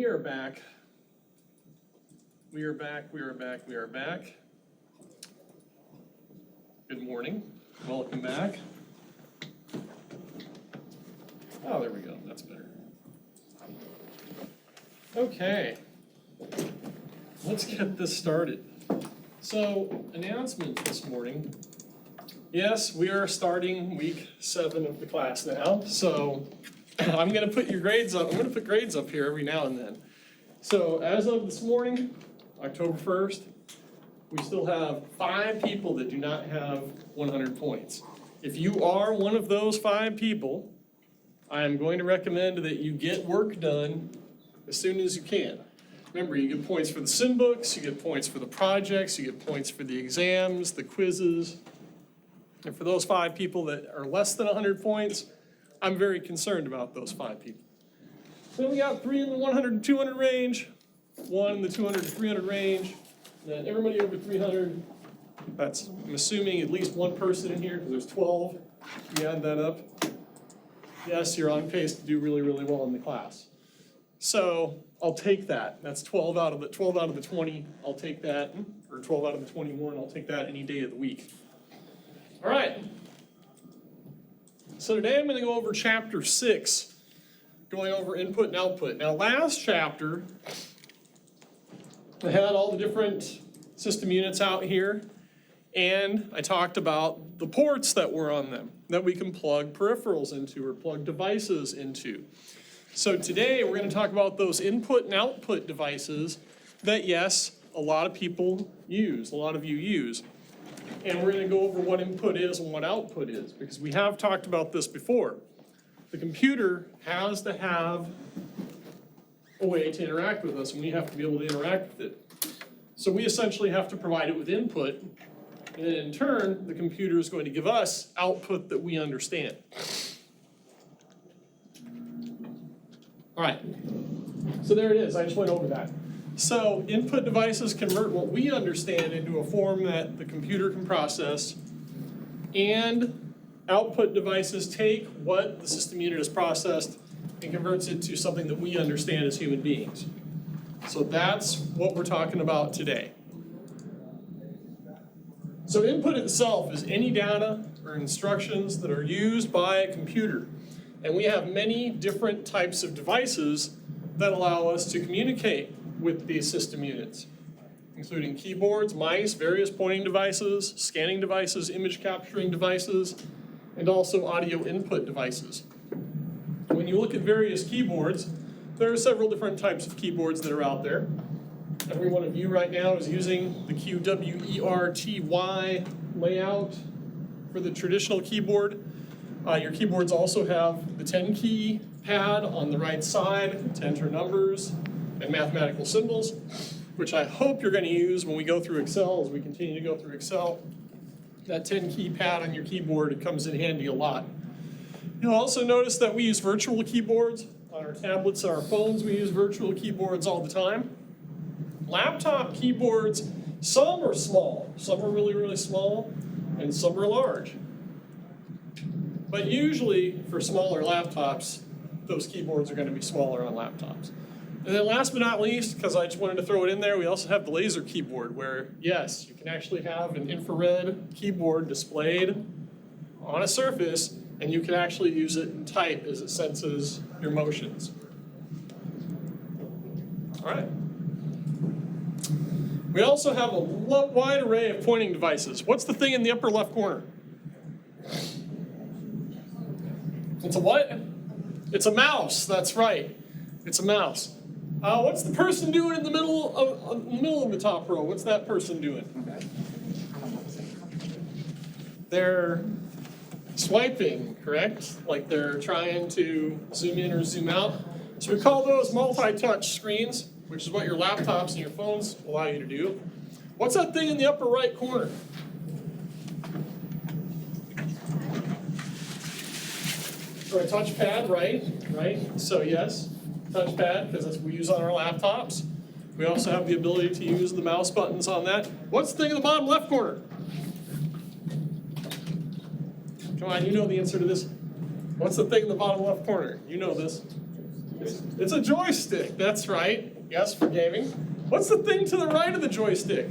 we are back. We are back. Good morning. Welcome back. Oh, there we go. That's better. Okay. Let's get this started. So, announcement this morning. Yes, we are starting week 7 of the class now. So, I'm going to put your grades up. I'm going to put grades up here every now and then. So, as of this morning, October 1st, we still have 5 people that do not have 100 points. If you are one of those 5 people, I am going to recommend that you get work done as soon as you can. Remember, you get points for the sim books, you get points for the projects, you get points for the exams, the quizzes. And for those 5 people that are less than 100 points, I'm very concerned about those 5 people. So we got 3 in the 100 and 200 range, 1 in the 200 to 300 range, then everybody over 300. That's, I'm assuming, at least 1 person in here, because there's 12. You add that up. Yes, you're on pace to do really, really well in the class. So I'll take that. That's 12 out of the 20. I'll take that, or 12 out of the 21. I'll take that any day of the week. All right. So today I'm going to go over chapter 6, going over input and output. Now, last chapter, I had all the different system units out here, and I talked about the ports that were on them, that we can plug peripherals into or plug devices into. So today we're going to talk about those input and output devices that, yes, a lot of people use, a lot of you use. And we're going to go over what input is and what output is, because we have talked about this before. The computer has to have a way to interact with us, and we have to be able to interact with it. So we essentially have to provide it with input, and then in turn, the computer is going to give us output that we understand. All right, so there it is. I just went over that. So input devices convert what we understand into a form that the computer can process, and output devices take what the system unit has processed and converts it to something that we understand as human beings. So that's what we're talking about today. So input itself is any data or instructions that are used by a computer. And we have many different types of devices that allow us to communicate with these system units, including keyboards, mice, various pointing devices, scanning devices, image capturing devices, and also audio input devices. When you look at various keyboards, there are several different types of keyboards that are out there. Every one of you right now is using the QWERTY layout for the traditional keyboard. Your keyboards also have the 10-key pad on the right side to enter numbers and mathematical symbols, which I hope you're going to use when we go through Excel, as we continue to go through Excel. That 10-key pad on your keyboard, it comes in handy a lot. You'll also notice that we use virtual keyboards. On our tablets and our phones, we use virtual keyboards all the time. Laptop keyboards, some are small. Some are really, really small, and some are large. But usually, for smaller laptops, those keyboards are going to be smaller on laptops. And then last but not least, because I just wanted to throw it in there, we also have the laser keyboard where, yes, you can actually have an infrared keyboard displayed on a surface, and you can actually use it and type as it senses your motions. All right. We also have a wide array of pointing devices. What's the thing in the upper left corner? It's a what? It's a mouse, that's right. It's a mouse. What's the person doing in the middle of the top row? What's that person doing? They're swiping, correct? Like they're trying to zoom in or zoom out. So we call those multi-touch screens, which is what your laptops and your phones allow you to do. What's that thing in the upper right corner? Or a touchpad, right? So yes, touchpad, because that's what we use on our laptops. We also have the ability to use the mouse buttons on that. What's the thing in the bottom left corner? Come on, you know the answer to this. What's the thing in the bottom left corner? You know this. It's a joystick, that's right. Yes, for gaming. What's the thing to the right of the joystick?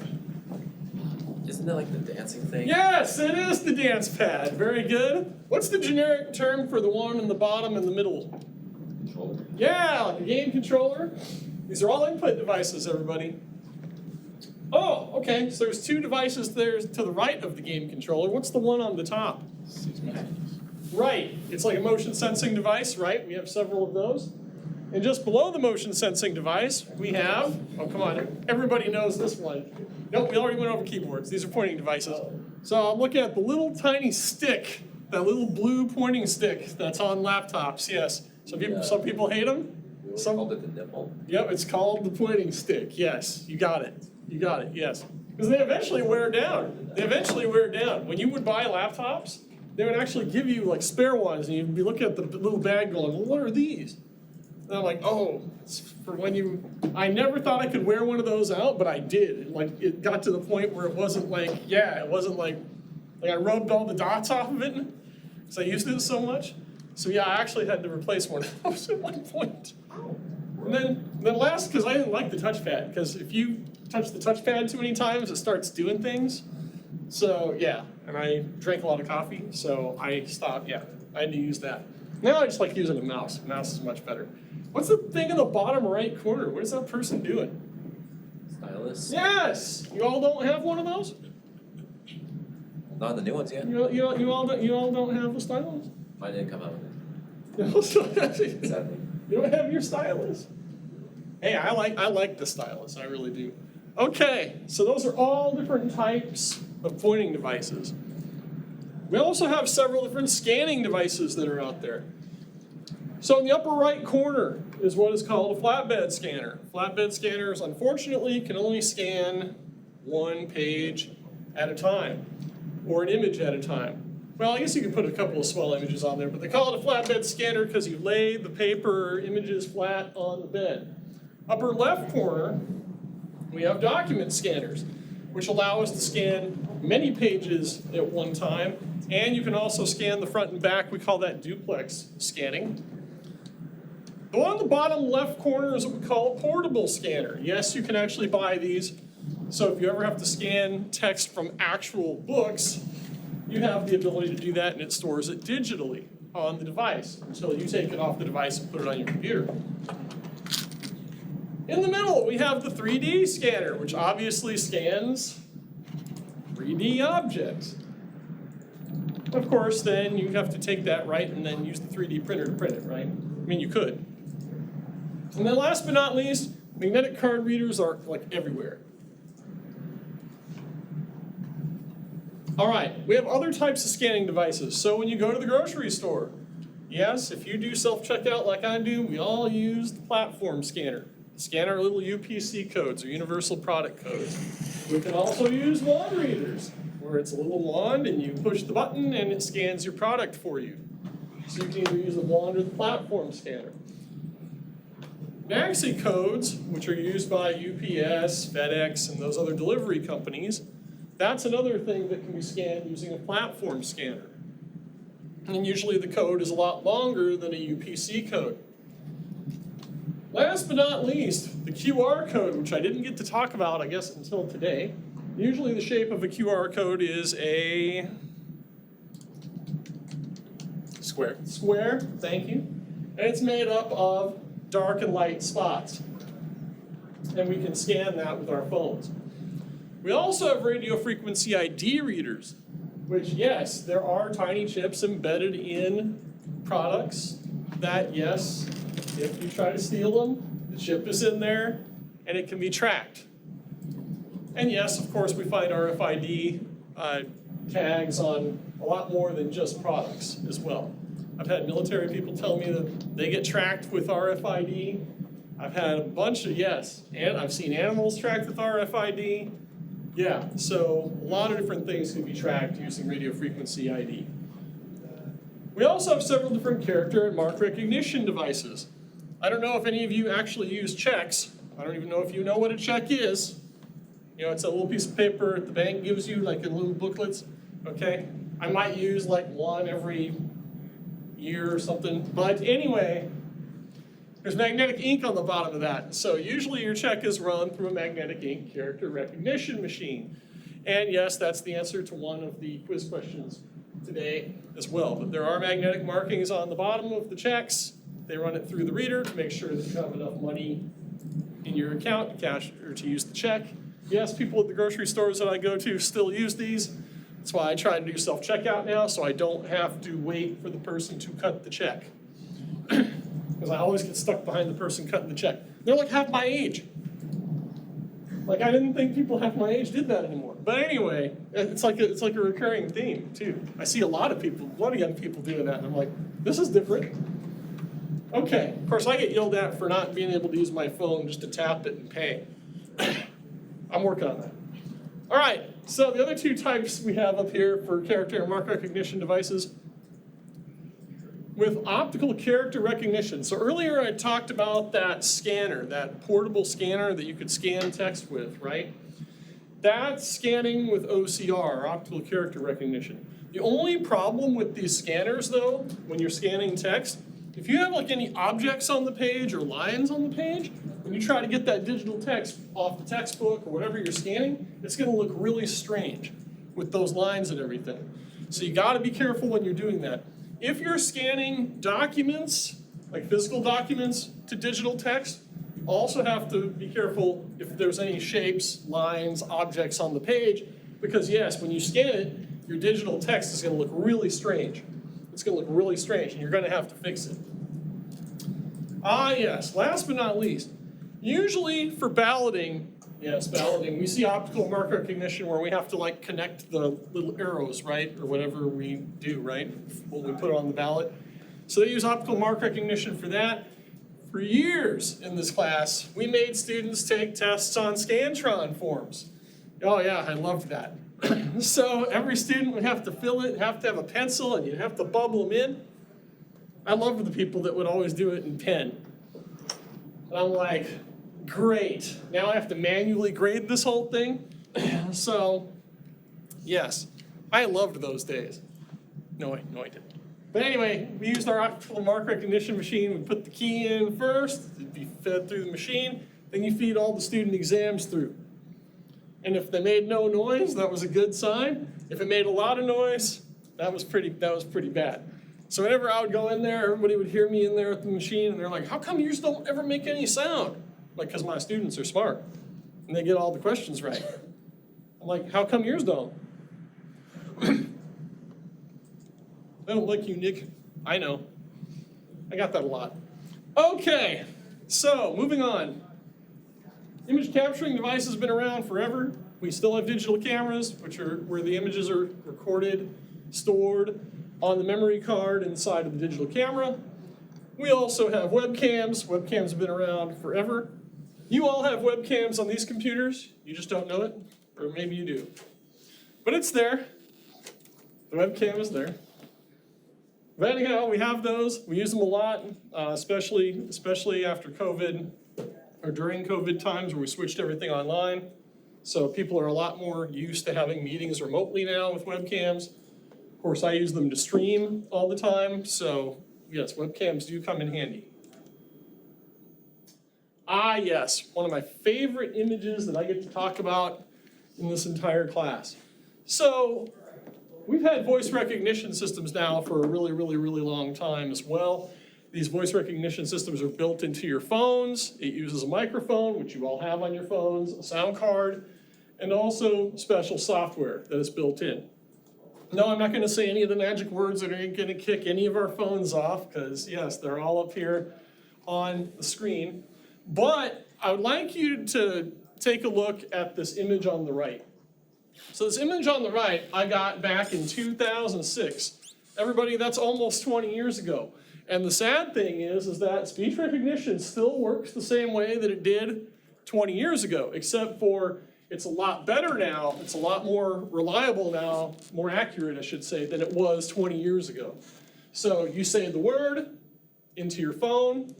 Isn't that like the dancing thing? Yes, it is the dance pad. Very good. What's the generic term for the one in the bottom and the middle? Controller. Yeah, like a game controller. These are all input devices, everybody. Oh, okay, so there's two devices there to the right of the game controller. What's the one on the top? Right, it's like a motion sensing device, right? We have several of those. And just below the motion sensing device, we have, oh come on, everybody knows this one. Nope, we already went over keyboards. These are pointing devices. So I'm looking at the little tiny stick, that little blue pointing stick that's on laptops, yes. Some people hate them. We called it the nipple. Yep, it's called the pointing stick, yes. You got it, yes. Because they eventually wear down. When you would buy laptops, they would actually give you like spare ones, and you'd be looking at the little bag going, well, what are these? And I'm like, oh, it's for when you, I never thought I could wear one of those out, but I did. Like, it got to the point where it wasn't like I rubbed all the dots off of it, because I used it so much. So yeah, I actually had to replace one of those at one point. And then last, because I didn't like the touchpad, because if you touch the touchpad too many times, it starts doing things. So yeah, and I drank a lot of coffee, so I stopped, yeah, I had to use that. Now I just like using a mouse. Mouse is much better. What's the thing in the bottom right corner? What is that person doing? Stylus? Yes! You all don't have one of those? Not the new ones yet. You all don't have a stylus? Mine didn't come out with it. Sadly. You don't have your stylus? Hey, I like the stylus, I really do. Okay, so those are all different types of pointing devices. We also have several different scanning devices that are out there. So in the upper right corner is what is called a flatbed scanner. Flatbed scanners, unfortunately, can only scan one page at a time, or an image at a time. Well, I guess you could put a couple of swell images on there, but they call it a flatbed scanner because you lay the paper or images flat on the bed. Upper left corner, we have document scanners, which allow us to scan many pages at one time, and you can also scan the front and back. We call that duplex scanning. The one on the bottom left corner is what we call a portable scanner. Yes, you can actually buy these, so if you ever have to scan text from actual books, you have the ability to do that, and it stores it digitally on the device until you take it off the device and put it on your computer. In the middle, we have the 3D scanner, which obviously scans 3D objects. Of course, then you have to take that, right, and then use the 3D printer to print it, right? I mean, you could. And then last but not least, magnetic card readers are like everywhere. All right, we have other types of scanning devices. So when you go to the grocery store, yes, if you do self-checkout like I do, we all use the platform scanner. Scan our little UPC codes or universal product codes. We can also use wand readers, where it's a little wand and you push the button and it scans your product for you. So you can either use the wand or the platform scanner. Maxi codes, which are used by UPS, FedEx, and those other delivery companies, that's another thing that can be scanned using a platform scanner. And usually the code is a lot longer than a UPC code. Last but not least, the QR code, which I didn't get to talk about, I guess, until today. Usually the shape of a QR code is a square. Square, thank you. And it's made up of dark and light spots. And we can scan that with our phones. We also have radio frequency ID readers, which, yes, there are tiny chips embedded in products that, yes, if you try to steal them, the chip is in there and it can be tracked. And yes, of course, we find RFID tags on a lot more than just products as well. I've had military people tell me that they get tracked with RFID. I've had a bunch of, yes, and I've seen animals tracked with RFID. Yeah, so a lot of different things can be tracked using radio frequency ID. We also have several different character and mark recognition devices. I don't know if any of you actually use checks. I don't even know if you know what a check is. You know, it's a little piece of paper the bank gives you, like in little booklets, okay? I might use like one every year or something. But anyway, There's magnetic ink on the bottom of that. So usually your check is run through a magnetic ink character recognition machine. And yes, that's the answer to one of the quiz questions today as well. But there are magnetic markings on the bottom of the checks. They run it through the reader to make sure that you have enough money in your account to cash or to use the check. Yes, people at the grocery stores that I go to still use these. That's why I try to do self-checkout now, so I don't have to wait for the person to cut the check. Because I always get stuck behind the person cutting the check. They're like half my age. Like, I didn't think people half my age did that anymore. But anyway, it's like a recurring theme too. I see a lot of young people doing that, and I'm like, this is different. Okay, of course I get yelled at for not being able to use my phone just to tap it and pay. I'm working on that. All right, so the other two types we have up here for character and mark recognition devices with optical character recognition. So earlier I talked about that scanner, that portable scanner that you could scan text with, right? That's scanning with OCR, optical character recognition. The only problem with these scanners though, when you're scanning text, if you have like any objects on the page or lines on the page, when you try to get that digital text off the textbook or whatever you're scanning, it's gonna look really strange with those lines and everything. So you gotta be careful when you're doing that. If you're scanning documents, like physical documents to digital text, also have to be careful if there's any shapes, lines, objects on the page, because yes, when you scan it, your digital text is gonna look really strange. It's gonna look really strange, and you're gonna have to fix it. Ah yes, last but not least, usually for balloting, we see optical mark recognition where we have to like connect the little arrows, right? Or whatever we do, right? When we put it on the ballot. So they use optical mark recognition for that. For years in this class, we made students take tests on Scantron forms. Oh yeah, I loved that. So every student would have to fill it, have to have a pencil, and you'd have to bubble them in. I loved the people that would always do it in pen. And I'm like, great, now I have to manually grade this whole thing? So, yes, I loved those days. No, I didn't. But anyway, we used our optical mark recognition machine. We put the key in first, it'd be fed through the machine, then you feed all the student exams through. And if they made no noise, that was a good sign. If it made a lot of noise, that was pretty bad. So whenever I would go in there, everybody would hear me in there at the machine, and they're like, how come yours don't ever make any sound? Like, because my students are smart, and they get all the questions right. I'm like, how come yours don't? I don't like you, Nick. I know. I got that a lot. Okay, so moving on. Image capturing device has been around forever. We still have digital cameras, which are where the images are recorded, stored on the memory card inside of the digital camera. We also have webcams. Webcams have been around forever. You all have webcams on these computers. You just don't know it, or maybe you do. But it's there. The webcam is there. But anyhow, we have those. We use them a lot, especially after COVID, or during COVID times where we switched everything online. So people are a lot more used to having meetings remotely now with webcams. Of course, I use them to stream all the time, so yes, webcams do come in handy. Ah yes, one of my favorite images that I get to talk about in this entire class. So we've had voice recognition systems now for a really long time as well. These voice recognition systems are built into your phones. It uses a microphone, which you all have on your phones, a sound card, and also special software that is built in. No, I'm not going to say any of the magic words that are going to kick any of our phones off, because yes, they're all up here on the screen. But I would like you to take a look at this image on the right. So this image on the right, I got back in 2006. Everybody, that's almost 20 years ago. And the sad thing is that speech recognition still works the same way that it did 20 years ago, except for it's a lot better now, it's a lot more reliable now, more accurate, I should say, than it was 20 years ago. So you say the word into your phone,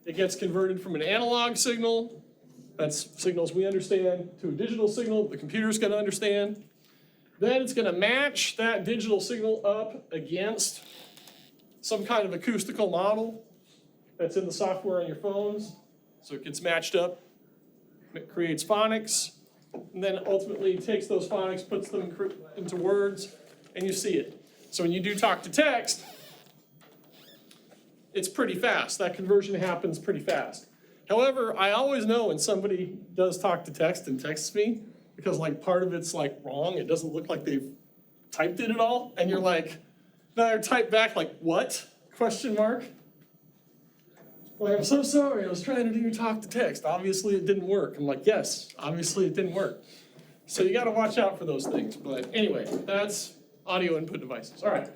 it gets converted from an analog signal, that's signals we understand, to a digital signal the computer's gonna understand. Then it's gonna match that digital signal up against some kind of acoustical model, that's in the software on your phones. So it gets matched up, it creates phonics, and then ultimately takes those phonics, puts them into words, and you see it. So when you do talk to text, it's pretty fast. That conversion happens pretty fast. However, I always know when somebody does talk to text and texts me, because like part of it's like wrong, it doesn't look like they've typed it at all, and you're like, no, they're typed back like, what? Question mark. Like, I'm so sorry, I was trying to do talk to text. Obviously it didn't work. I'm like, yes, obviously it didn't work. So you gotta watch out for those things. But anyway, that's audio input devices. All right,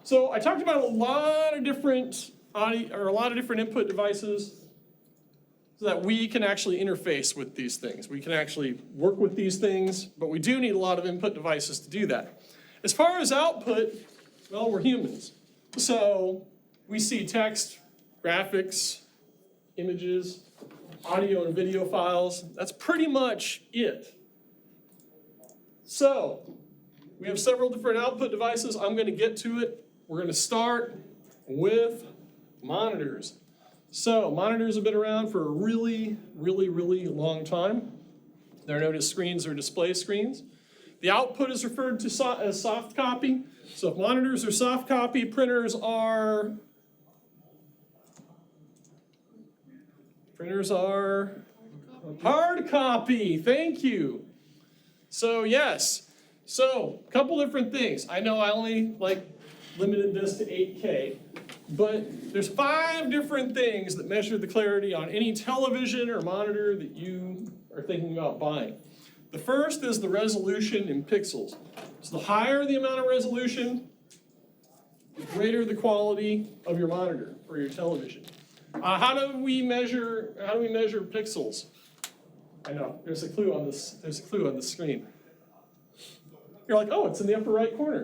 so I talked about a lot of different input devices so that we can actually interface with these things. We can actually work with these things, but we do need a lot of input devices to do that. As far as output, well, we're humans. So we see text, graphics, images, audio and video files. That's pretty much it. So we have several different output devices. I'm going to get to it. We're going to start with monitors. So monitors have been around for a really, really, really long time. They're known as screens or display screens. The output is referred to as soft copy. So if monitors are soft copy, printers are hard copy. Thank you. So yes, so a couple different things. I know I only limited this to 8K, but there's 5 different things that measure the clarity on any television or monitor that you are thinking about buying. The first is the resolution in pixels. So the higher the amount of resolution, the greater the quality of your monitor or your television. How do we measure pixels? I know, there's a clue on this. There's a clue on the screen. You're like, oh, it's in the upper right corner.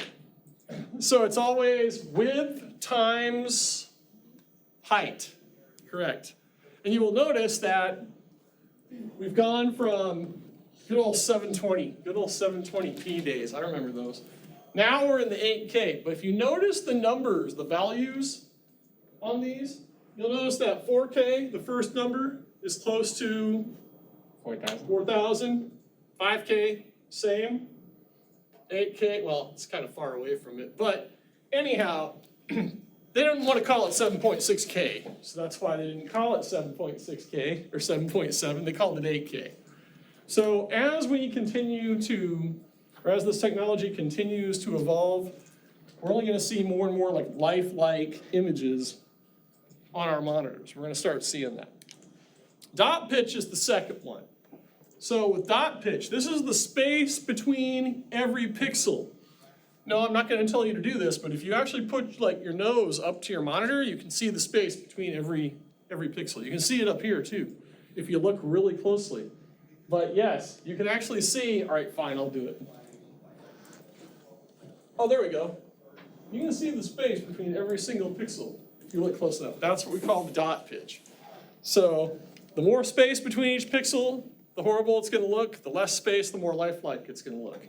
So it's always width times height, correct? And you will notice that we've gone from good old 720p days. I remember those. Now we're in the 8K. But if you notice the numbers, the values on these, you'll notice that 4K, the first number, is close to 4,000. 5K, same. 8K, well, it's kind of far away from it. But anyhow, they didn't want to call it 7.6K. So that's why they didn't call it 7.6K or 7.7. They called it 8K. So as we continue to, or as this technology continues to evolve, we're only going to see more and more like lifelike images on our monitors. We're going to start seeing that. Dot pitch is the second one. So with dot pitch, this is the space between every pixel. No, I'm not going to tell you to do this, but if you actually put like your nose up to your monitor, you can see the space between every pixel. You can see it up here too, if you look really closely. But yes, you can actually see, all right, fine, I'll do it. Oh, there we go. You can see the space between every single pixel if you look close enough. That's what we call the dot pitch. So the more space between each pixel, the horrible it's going to look. The less space, the more lifelike it's going to look.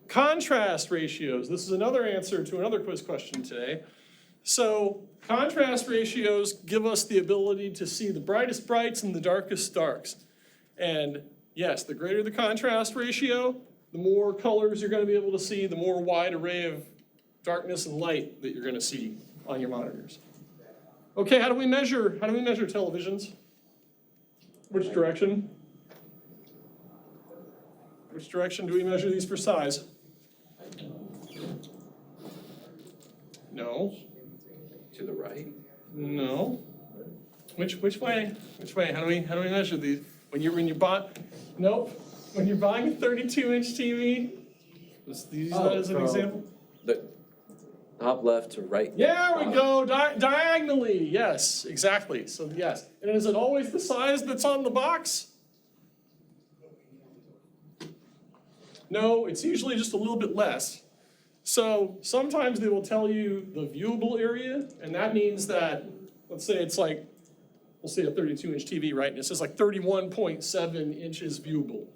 Contrast ratios. This is another answer to another quiz question today. So contrast ratios give us the ability to see the brightest brights and the darkest darks. And yes, the greater the contrast ratio, the more colors you're going to be able to see, the more wide array of darkness and light that you're going to see on your monitors. Okay, how do we measure televisions? Which direction? Which direction do we measure these for size? No. To the right? No. Which way? Which way? How do we measure these? When you buy, nope. When you're buying a 32-inch TV, let's use that as an example. The top left to right. Yeah, we go diagonally. Yes, exactly. So yes, and is it always the size that's on the box? No, it's usually just a little bit less. So sometimes they will tell you the viewable area, and that means that, let's say it's like, we'll say a 32-inch TV, right? And it says like 31.7 inches viewable.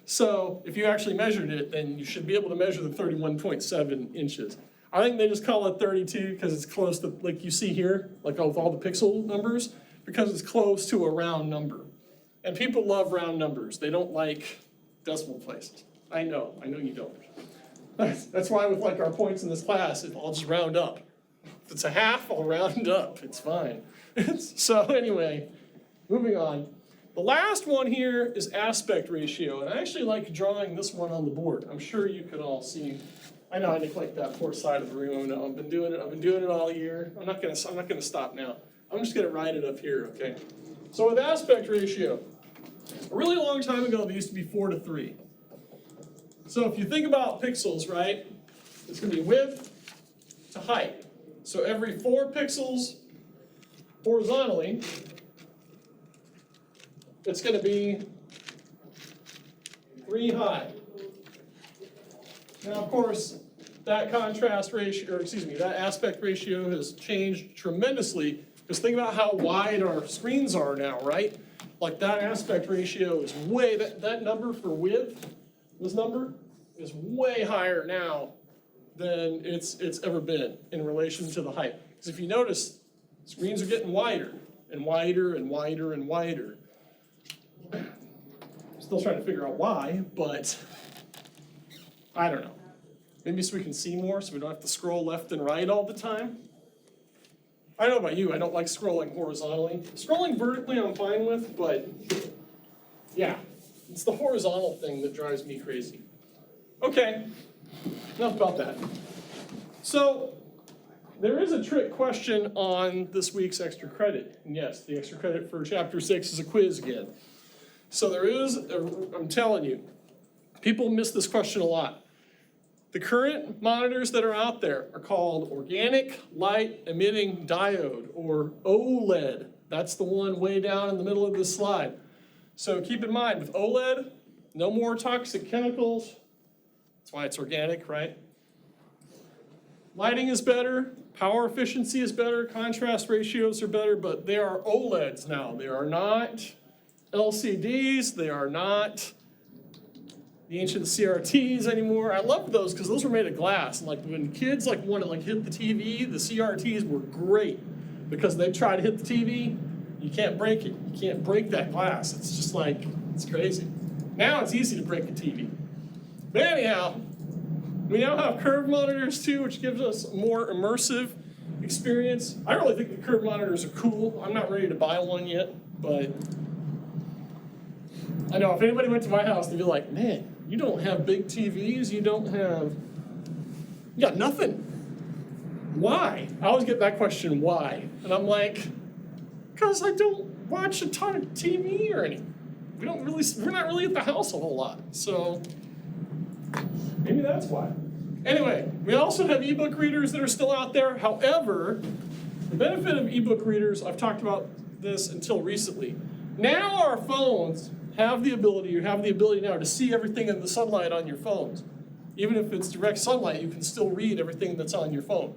So if you actually measured it, then you should be able to measure the 31.7 inches. I think they just call it 32 because it's close to, like you see here, like with all the pixel numbers, because it's close to a round number. And people love round numbers. They don't like decimal places. I know you don't. That's why with like our points in this class, I'll just round up. If it's a half, I'll round up. It's fine. So anyway, moving on. The last one here is aspect ratio, and I actually like drawing this one on the board. I'm sure you can all see. I know I neglect that poor side of the room. No, I've been doing it all year. I'm not gonna stop now. I'm just gonna write it up here, okay? So with aspect ratio, a really long time ago, they used to be 4:3. So if you think about pixels, right, it's gonna be width to height. So every 4 pixels horizontally, it's gonna be 3 high. Now, of course, that contrast ratio, that aspect ratio has changed tremendously, because think about how wide our screens are now, right? Like that aspect ratio is way, that number for width, this number, is way higher now than it's ever been in relation to the height. Because if you notice, screens are getting wider and wider and wider and wider. Still trying to figure out why, but I don't know. Maybe so we can see more, so we don't have to scroll left and right all the time. I don't know about you, I don't like scrolling horizontally. Scrolling vertically I'm fine with, but yeah, it's the horizontal thing that drives me crazy. Okay, enough about that. So, there is a trick question on this week's extra credit. And yes, the extra credit for chapter 6 is a quiz again. So there is, I'm telling you, people miss this question a lot. The current monitors that are out there are called organic light emitting diode, or OLED. That's the one way down in the middle of this slide. So keep in mind, with OLED, no more toxic chemicals. That's why it's organic, right? Lighting is better, power efficiency is better, contrast ratios are better, but they are OLEDs now. They are not LCDs, they are not the ancient CRTs anymore. I love those because those were made of glass. And like when kids like want to like hit the TV, the CRTs were great because they try to hit the TV, you can't break it. You can't break that glass. It's just like, it's crazy. Now it's easy to break a TV. But anyhow, we now have curved monitors too, which gives us a more immersive experience. I really think the curved monitors are cool. I'm not ready to buy one yet, but I know if anybody went to my house, they'd be like, man, you don't have big TVs, you got nothing. Why? I always get that question, why? And I'm like, because I don't watch a ton of TV or anything. We're not really at the house a whole lot, so maybe that's why. Anyway, we also have ebook readers that are still out there. However, the benefit of ebook readers, I've talked about this until recently. Now our phones have the ability now to see everything in the sunlight on your phones. Even if it's direct sunlight, you can still read everything that's on your phone.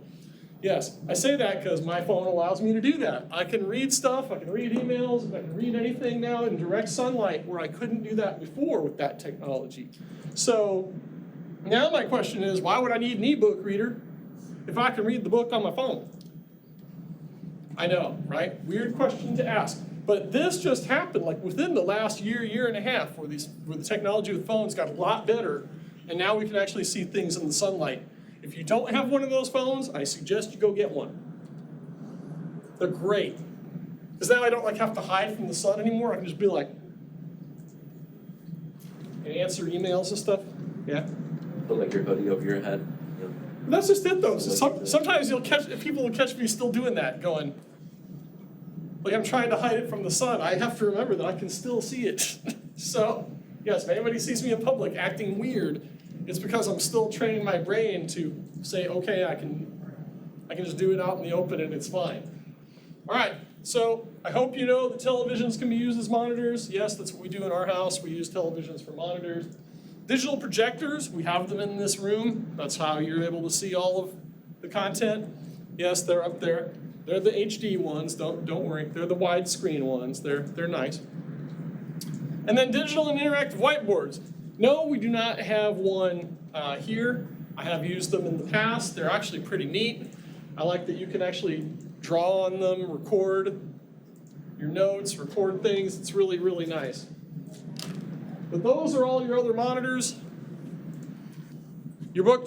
Yes, I say that because my phone allows me to do that. I can read stuff, I can read emails, I can read anything now in direct sunlight where I couldn't do that before with that technology. So now my question is, why would I need an ebook reader if I can read the book on my phone? I know, right? Weird question to ask. But this just happened like within the last year and a half where the technology with phones got a lot better, and now we can actually see things in the sunlight. If you don't have one of those phones, I suggest you go get one. They're great. Because now I don't like have to hide from the sun anymore. I can just be like, and answer emails and stuff. Yeah? Put like your hoodie over your head. You know. That's just it though. Sometimes people will catch me still doing that, going, like I'm trying to hide it from the sun. I have to remember that I can still see it. So, yes, if anybody sees me in public acting weird, it's because I'm still training my brain to say, okay, I can just do it out in the open and it's fine. All right, so I hope you know that televisions can be used as monitors. Yes, that's what we do in our house. We use televisions for monitors. Digital projectors, we have them in this room. That's how you're able to see all of the content. Yes, they're up there. They're the HD ones, don't worry. They're the widescreen ones, they're nice. And then digital and interactive whiteboards. No, we do not have one here. I have used them in the past. They're actually pretty neat. I like that you can actually draw on them, record your notes, record things. It's really, really nice. But those are all your other monitors. Your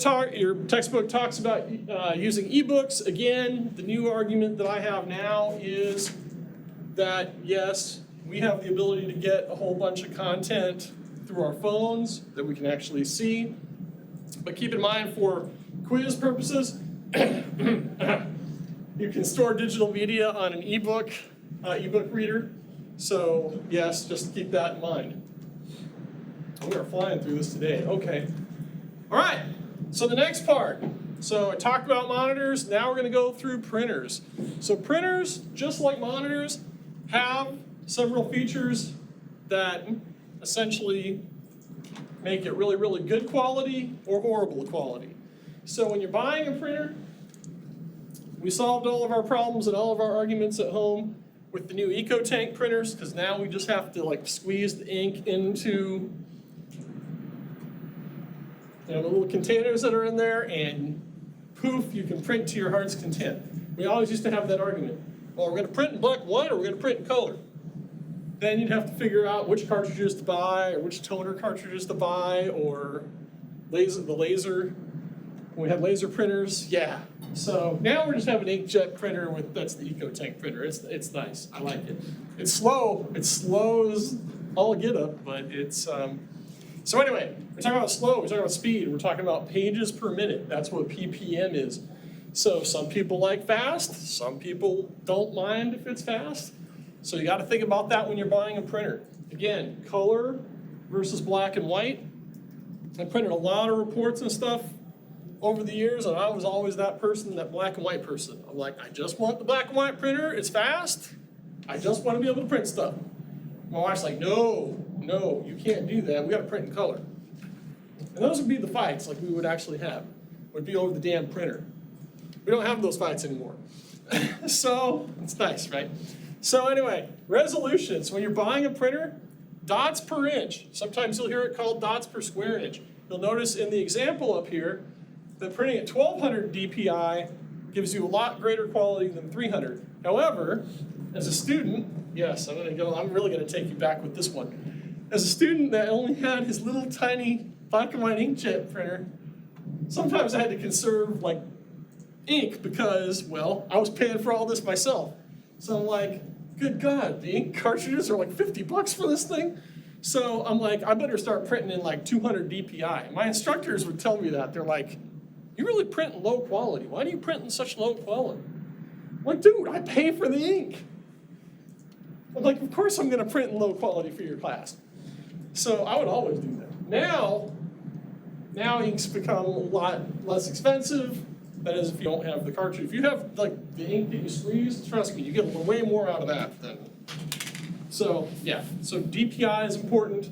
textbook talks about using ebooks. Again, the new argument that I have now is that, yes, we have the ability to get a whole bunch of content through our phones that we can actually see. But keep in mind, for quiz purposes, you can store digital media on an ebook reader. So yes, just keep that in mind. We are flying through this today. Okay. All right. So the next part. So I talked about monitors. Now we're going to go through printers. So printers, just like monitors, have several features that essentially make it really, really good quality or horrible quality. So when you're buying a printer, we solved all of our problems and all of our arguments at home with the new EcoTank printers, because now we just have to like squeeze the ink into the little containers that are in there, and poof, you can print to your heart's content. We always used to have that argument. Well, we're going to print in black and white, or we're going to print in color. Then you'd have to figure out which cartridges to buy, or which toner cartridges to buy, or the laser. When we had laser printers, yeah. So now we just have an inkjet printer that's the EcoTank printer. It's nice. I like it. It's slow. It slows all get up, but it's. So anyway, we're talking about slow. We're talking about speed. We're talking about pages per minute. That's what ppm is. So some people like fast. Some people don't mind if it's fast. So you got to think about that when you're buying a printer. Again, color versus black and white. I printed a lot of reports and stuff over the years, and I was always that person, that black and white person. I'm like, I just want the black and white printer. It's fast. I just want to be able to print stuff. My wife's like, no, you can't do that. We got to print in color. And those would be the fights like we would actually have. Would be over the damn printer. We don't have those fights anymore. So it's nice, right? So anyway, resolutions. When you're buying a printer, dots per inch. Sometimes you'll hear it called dots per square inch. You'll notice in the example up here that printing at 1200 DPI gives you a lot greater quality than 300. However, as a student, yes, I'm really gonna take you back with this one. As a student that only had his little tiny black and white inkjet printer, sometimes I had to conserve like ink because, well, I was paying for all this myself. So I'm like, good God, the ink cartridges are like 50 bucks for this thing. So I'm like, I better start printing in like 200 DPI. My instructors would tell me that. They're like, you really print in low quality. Why do you print in such low quality? I'm like, dude, I pay for the ink. I'm like, of course I'm gonna print in low quality for your class. So I would always do that. Now inks become a lot less expensive. That is, if you don't have the cartridge. If you have like the ink that you squeeze, trust me, you get way more out of that than. So yeah, so DPI is important.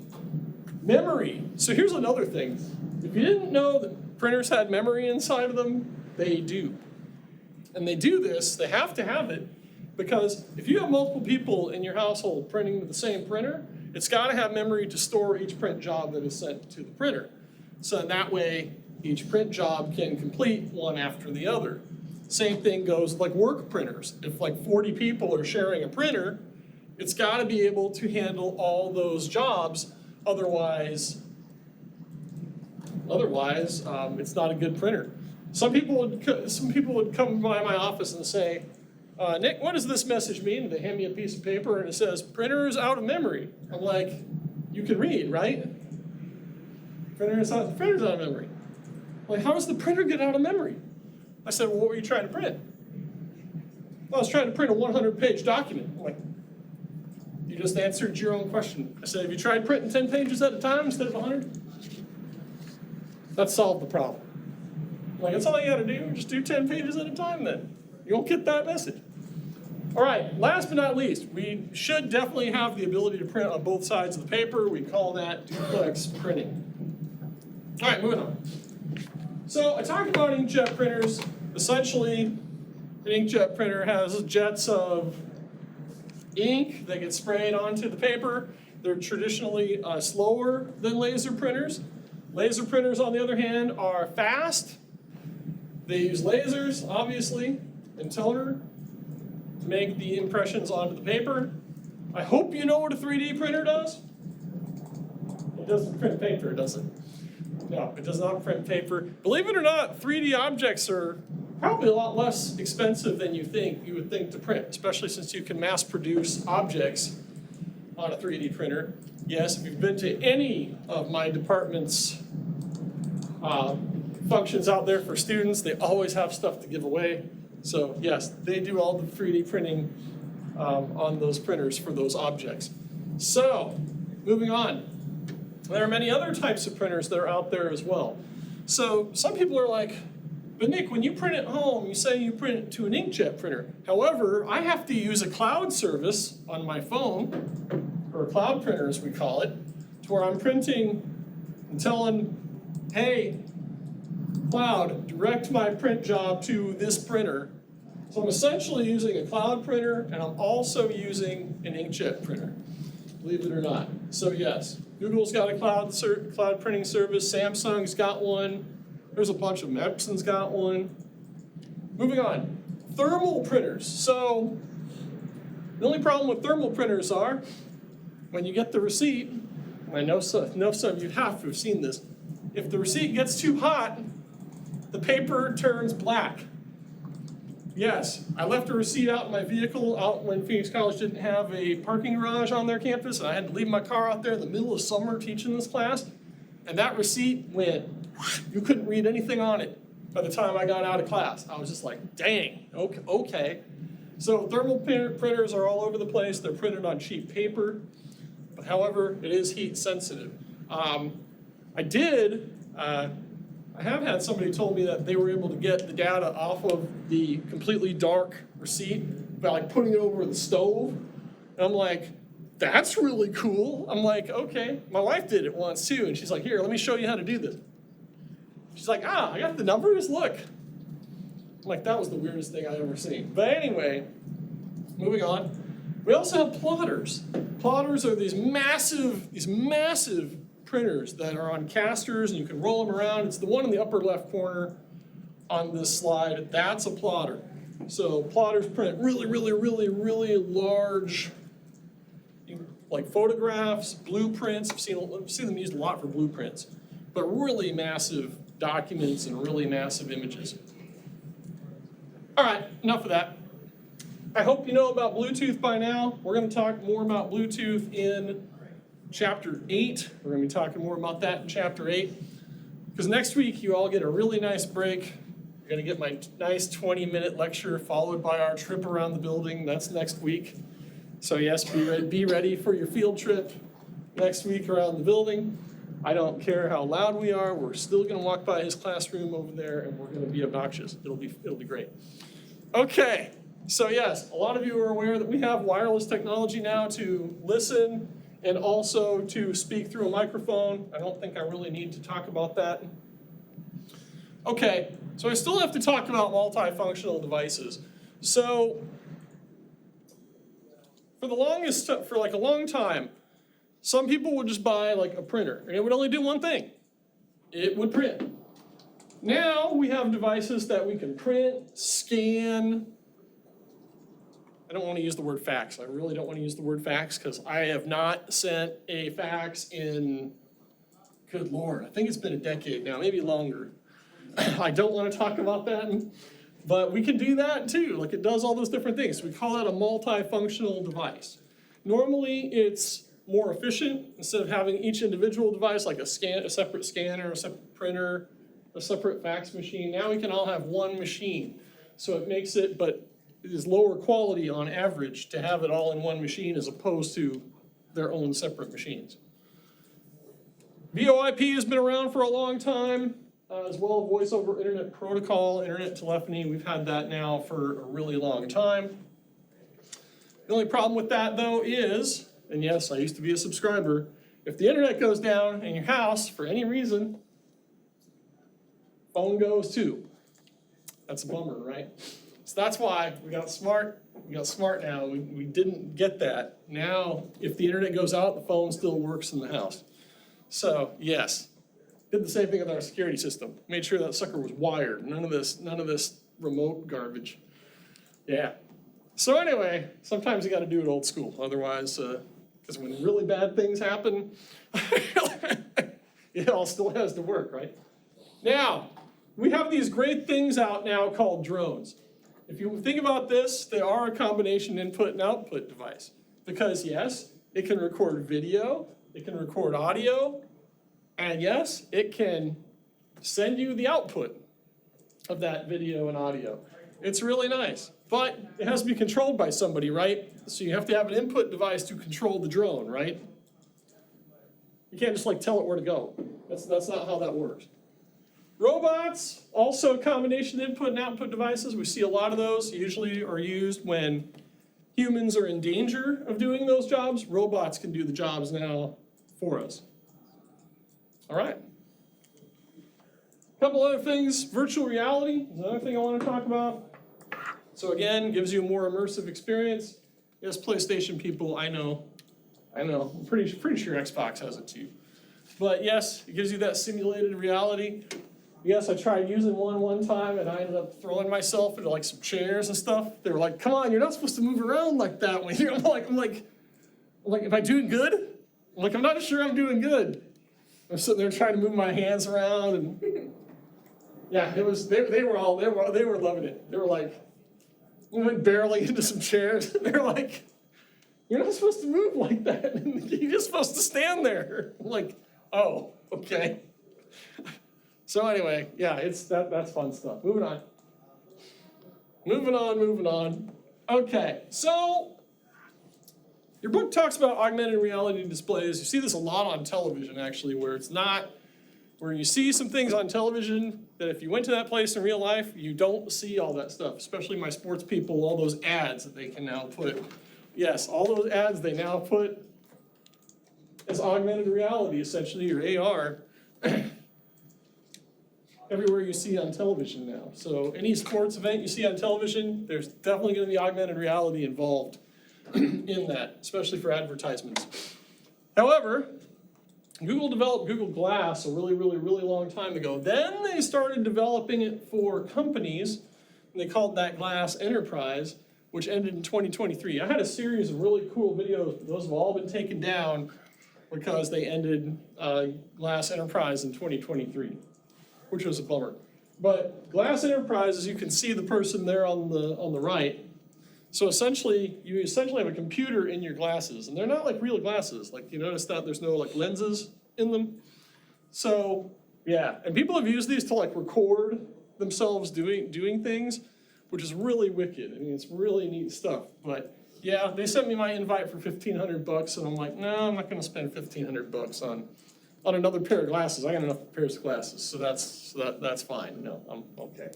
Memory. So here's another thing. If you didn't know that printers had memory inside of them, they do. And they do this, they have to have it, because if you have multiple people in your household printing with the same printer, it's got to have memory to store each print job that is sent to the printer. So that way, each print job can complete one after the other. Same thing goes with like work printers. If like 40 people are sharing a printer, it's got to be able to handle all those jobs. Otherwise, it's not a good printer. Some people would come by my office and say, Nick, what does this message mean? And they hand me a piece of paper and it says, printer is out of memory. I'm like, you can read, right? Printer's out of memory. I'm like, how does the printer get out of memory? I said, well, what were you trying to print? Well, I was trying to print a 100-page document. I'm like, you just answered your own question. I said, have you tried printing 10 pages at a time instead of 100? That solved the problem. I'm like, that's all you gotta do, just do 10 pages at a time then. You won't get that message. All right, last but not least, we should definitely have the ability to print on both sides of the paper. We call that duplex printing. All right, moving on. So I talked about inkjet printers. Essentially, an inkjet printer has jets of ink that get sprayed onto the paper. They're traditionally slower than laser printers. Laser printers, on the other hand, are fast. They use lasers, obviously, and toner to make the impressions onto the paper. I hope you know what a 3D printer does. It doesn't print paper, does it? No, it does not print paper. Believe it or not, 3D objects are probably a lot less expensive than you would think to print, especially since you can mass produce objects on a 3D printer. Yes, if you've been to any of my department's functions out there for students, they always have stuff to give away. So yes, they do all the 3D printing on those printers for those objects. So, moving on. There are many other types of printers that are out there as well. So some people are like, but Nick, when you print at home, you say you print it to an inkjet printer. However, I have to use a cloud service on my phone, or a cloud printer as we call it, to where I'm printing and telling, hey, cloud, direct my print job to this printer. So I'm essentially using a cloud printer, and I'm also using an inkjet printer, believe it or not. So yes, Google's got a cloud printing service, Samsung's got one, there's a bunch of them, Epson's got one. Moving on, thermal printers. So the only problem with thermal printers are, when you get the receipt, and I know some of you have to have seen this, if the receipt gets too hot, the paper turns black. Yes, I left a receipt out in my vehicle out when Phoenix College didn't have a parking garage on their campus, and I had to leave my car out there in the middle of summer teaching this class, and that receipt went, you couldn't read anything on it by the time I got out of class. I was just like, dang, okay. So thermal printers are all over the place. They're printed on cheap paper, but however, it is heat sensitive. I have had somebody told me that they were able to get the data off of the completely dark receipt by like putting it over the stove. And I'm like, that's really cool. I'm like, okay. My wife did it once too, and she's like, here, let me show you how to do this. She's like, I got the numbers, look. I'm like, that was the weirdest thing I've ever seen. But anyway, moving on. We also have plotters. Plotters are these massive printers that are on casters, and you can roll them around. It's the one in the upper left corner on this slide. That's a plotter. So plotters print really large, like photographs, blueprints. I've seen them used a lot for blueprints, but really massive documents and really massive images. All right, enough of that. I hope you know about Bluetooth by now. We're going to talk more about Bluetooth in Chapter 8. We're going to be talking more about that in Chapter 8. Because next week you all get a really nice break. You're going to get my nice 20-minute lecture followed by our trip around the building. That's next week. So yes, be ready for your field trip next week around the building. I don't care how loud we are. We're still going to walk by his classroom over there, and we're going to be obnoxious. It'll be great. Okay. So yes, a lot of you are aware that we have wireless technology now to listen and also to speak through a microphone. I don't think I really need to talk about that. Okay, so I still have to talk about multifunctional devices. So for like a long time, some people would just buy like a printer, and it would only do one thing. It would print. Now we have devices that we can print, scan. I don't want to use the word fax. I really don't want to use the word fax because I have not sent a fax in, good Lord, I think it's been a decade now, maybe longer. I don't want to talk about that, but we can do that too. Like it does all those different things. We call that a multifunctional device. Normally it's more efficient instead of having each individual device like a separate scanner, a separate printer, a separate fax machine. Now we can all have one machine. So it makes it, but it is lower quality on average to have it all in one machine as opposed to their own separate machines. VoIP has been around for a long time, as well as voice over internet protocol, internet telephony. We've had that now for a really long time. The only problem with that though is, and yes, I used to be a subscriber, if the internet goes down in your house for any reason, phone goes too. That's a bummer, right? So that's why we got smart now. We didn't get that. Now, if the internet goes out, the phone still works in the house. So, yes. Did the same thing with our security system. Made sure that sucker was wired. None of this remote garbage. Yeah. So anyway, sometimes you got to do it old school. Otherwise, because when really bad things happen, it all still has to work, right? Now, we have these great things out now called drones. If you think about this, they are a combination input and output device. Because yes, it can record video, it can record audio, and yes, it can send you the output of that video and audio. It's really nice, but it has to be controlled by somebody, right? So you have to have an input device to control the drone, right? You can't just like tell it where to go. That's not how that works. Robots, also combination input and output devices. We see a lot of those usually are used when humans are in danger of doing those jobs. Robots can do the jobs now for us. All right. A couple other things. Virtual reality is another thing I want to talk about. So again, gives you a more immersive experience. Yes, PlayStation people, I know. I'm pretty sure Xbox has it too. But yes, it gives you that simulated reality. Yes, I tried using one time and I ended up throwing myself into like some chairs and stuff. They were like, come on, you're not supposed to move around like that when you're, I'm like, am I doing good? I'm like, I'm not sure I'm doing good. I'm sitting there trying to move my hands around and yeah, it was, they were loving it. They were like, we went barreling into some chairs. They're like, you're not supposed to move like that. You're just supposed to stand there. I'm like, oh, okay. So anyway, yeah, that's fun stuff. Moving on. Okay, so your book talks about augmented reality displays. You see this a lot on television, actually, where you see some things on television that if you went to that place in real life, you don't see all that stuff, especially my sports people, all those ads that they can now put. Yes, all those ads they now put as augmented reality, essentially, or AR. Everywhere you see on television now. So any sports event you see on television, there's definitely going to be augmented reality involved in that, especially for advertisements. However, Google developed Google Glass a really long time ago. Then they started developing it for companies, and they called that Glass Enterprise, which ended in 2023. I had a series of really cool videos, but those have all been taken down because they ended Glass Enterprise in 2023. Which was a bummer. But Glass Enterprise, as you can see the person there on the right, so essentially, you have a computer in your glasses, and they're not like real glasses. Like you notice that there's no like lenses in them. So yeah, and people have used these to like record themselves doing things, which is really wicked. I mean, it's really neat stuff. But yeah, they sent me my invite for $1,500, and I'm like, no, I'm not going to spend $1,500 on another pair of glasses. I got enough pairs of glasses, so that's fine. No, I'm okay.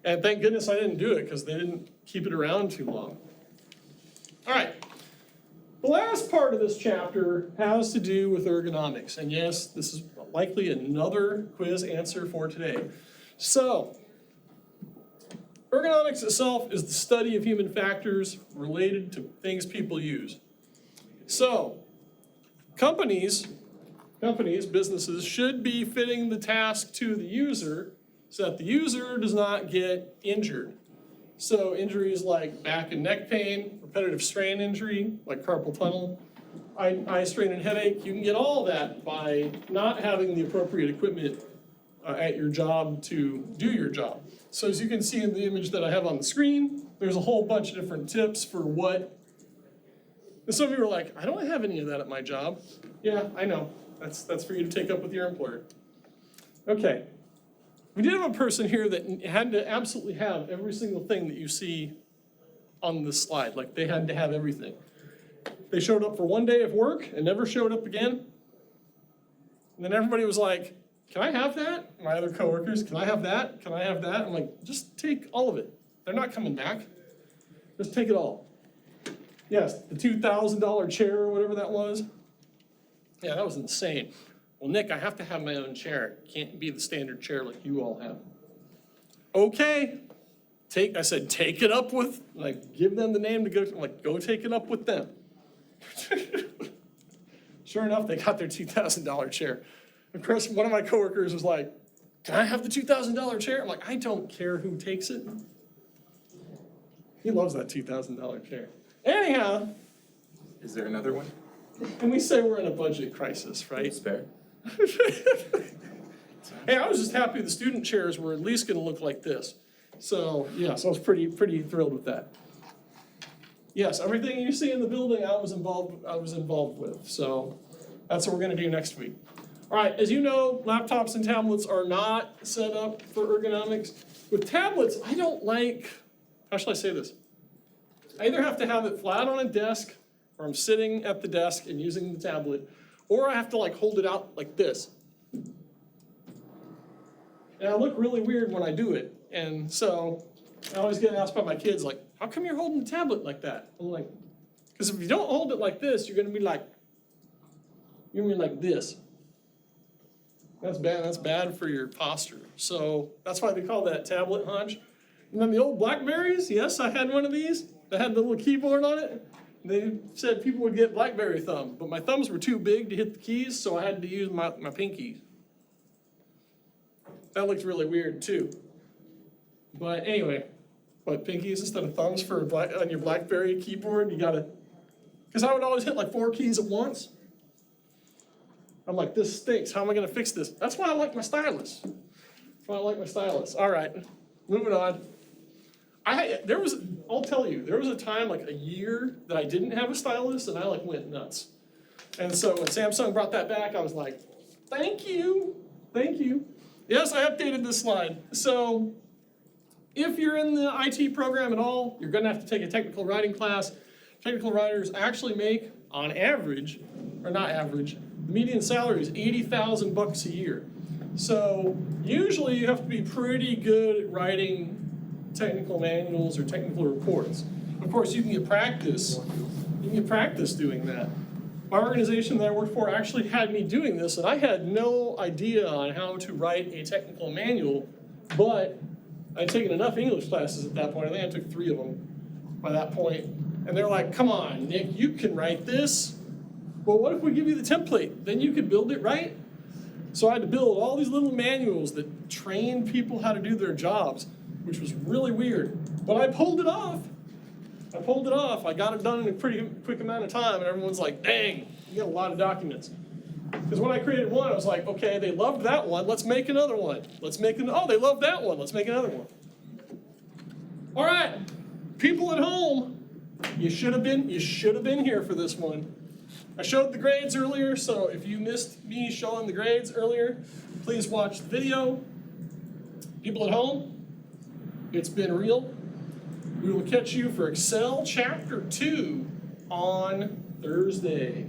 And thank goodness I didn't do it because they didn't keep it around too long. All right. The last part of this chapter has to do with ergonomics. And yes, this is likely another quiz answer for today. So, ergonomics itself is the study of human factors related to things people use. So, businesses should be fitting the task to the user so that the user does not get injured. So injuries like back and neck pain, repetitive strain injury, like carpal tunnel, eye strain and headache, you can get all that by not having the appropriate equipment at your job to do your job. So as you can see in the image that I have on the screen, there's a whole bunch of different tips for what. And some of you are like, I don't have any of that at my job. Yeah, I know. That's for you to take up with your employer. Okay. We did have a person here that had to absolutely have every single thing that you see on this slide. Like they had to have everything. They showed up for one day of work and never showed up again. And then everybody was like, can I have that? My other coworkers, can I have that? Can I have that? I'm like, just take all of it. They're not coming back. Just take it all. Yes, the $2,000 chair or whatever that was. Yeah, that was insane. Well, Nick, I have to have my own chair. It can't be the standard chair like you all have. Okay. I said, take it up with, like, give them the name to go, like, go take it up with them. Sure enough, they got their $2,000 chair. Of course, one of my coworkers was like, can I have the $2,000 chair? I'm like, I don't care who takes it. He loves that $2,000 chair. Anyhow, Is there another one? and we say we're in a budget crisis, right? Spare. Hey, I was just happy the student chairs were at least gonna look like this. So, yes, I was pretty thrilled with that. Yes, everything you see in the building I was involved with, so that's what we're gonna do next week. All right, as you know, laptops and tablets are not set up for ergonomics. With tablets, I don't like, how shall I say this? I either have to have it flat on a desk, or I'm sitting at the desk and using the tablet, or I have to like hold it out like this. And I look really weird when I do it. And so I always get asked by my kids, like, how come you're holding the tablet like that? I'm like, because if you don't hold it like this, you're gonna be like this. That's bad for your posture. So that's why they call that tablet hunch. And then the old BlackBerries, yes, I had one of these that had the little keyboard on it. They said people would get BlackBerry thumb, but my thumbs were too big to hit the keys, so I had to use my pinkies. That looked really weird too. But anyway, what, pinkies instead of thumbs for on your BlackBerry keyboard? You gotta, because I would always hit like 4 keys at once. I'm like, this stinks. How am I gonna fix this? That's why I like my stylus. That's why I like my stylus. All right, moving on. I'll tell you, there was a time, like a year, that I didn't have a stylus, and I like went nuts. And so when Samsung brought that back, I was like, thank you, thank you. Yes, I updated this slide. So if you're in the IT program at all, you're gonna have to take a technical writing class. Technical writers actually make, on average, or not average, the median salary is $80,000 a year. So usually you have to be pretty good at writing technical manuals or technical reports. Of course, you can get practice. You can get practice doing that. My organization that I worked for actually had me doing this, and I had no idea on how to write a technical manual, but I'd taken enough English classes at that point. I think I took 3 of them by that point. And they're like, come on, Nick, you can write this. Well, what if we give you the template? Then you could build it, right? So I had to build all these little manuals that train people how to do their jobs, which was really weird. But I pulled it off. I got it done in a pretty quick amount of time, and everyone's like, dang, you got a lot of documents. Because when I created one, I was like, okay, they loved that one, let's make another one. Oh, they loved that one, let's make another one. All right, people at home, you should have been here for this one. I showed the grades earlier, so if you missed me showing the grades earlier, please watch the video. People at home, it's been real. We will catch you for Excel Chapter 2 on Thursday.